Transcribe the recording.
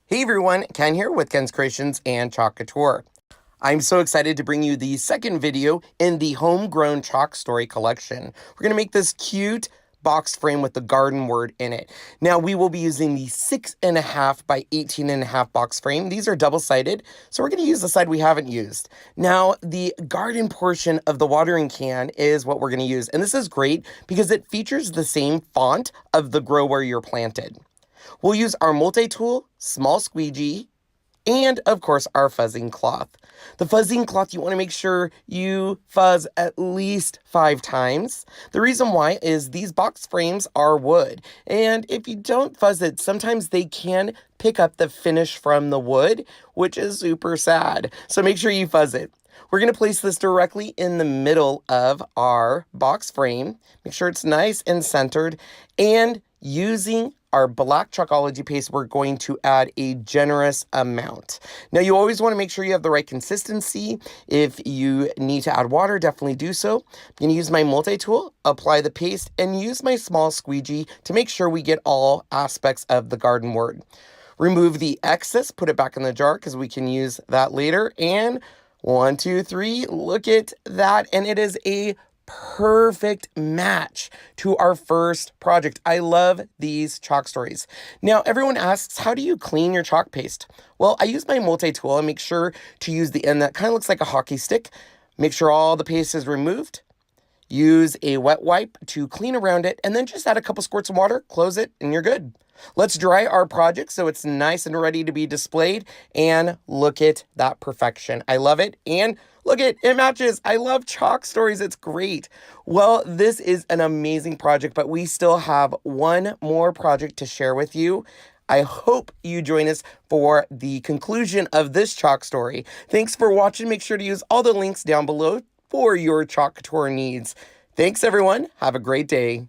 Hey everyone, Ken here with Ken's Creations and Chalk Couture. I'm so excited to bring you the second video in the homegrown chalk story collection. We're going to make this cute box frame with the garden word in it. Now we will be using the 6.5 by 18.5 box frame. These are double-sided, so we're going to use the side we haven't used. Now the garden portion of the watering can is what we're going to use, and this is great because it features the same font of the grow where you're planted. We'll use our multi-tool, small squeegee, and of course our fuzzing cloth. The fuzzing cloth, you want to make sure you fuzz at least 5 times. The reason why is these box frames are wood, and if you don't fuzz it, sometimes they can pick up the finish from the wood, which is super sad. So make sure you fuzz it. We're going to place this directly in the middle of our box frame. Make sure it's nice and centered, and using our black Chalkology paste, we're going to add a generous amount. Now, you always want to make sure you have the right consistency. If you need to add water, definitely do so. I'm going to use my multi-tool, apply the paste, and use my small squeegee to make sure we get all aspects of the garden word. Remove the excess, put it back in the jar because we can use that later. And 1, 2, 3, look at that. And it is a perfect match to our first project. I love these chalk stories. Now, everyone asks, how do you clean your chalk paste? Well, I use my multi-tool and make sure to use the end that kind of looks like a hockey stick. Make sure all the paste is removed. Use a wet wipe to clean around it, and then just add a couple squirts of water, close it, and you're good. Let's dry our project so it's nice and ready to be displayed, and look at that perfection. I love it, and look at it matches. I love chalk stories. It's great. Well, this is an amazing project, but we still have one more project to share with you. I hope you join us for the conclusion of this chalk story. Thanks for watching. Make sure to use all the links down below for your chalk couture needs. Thanks, everyone. Have a great day.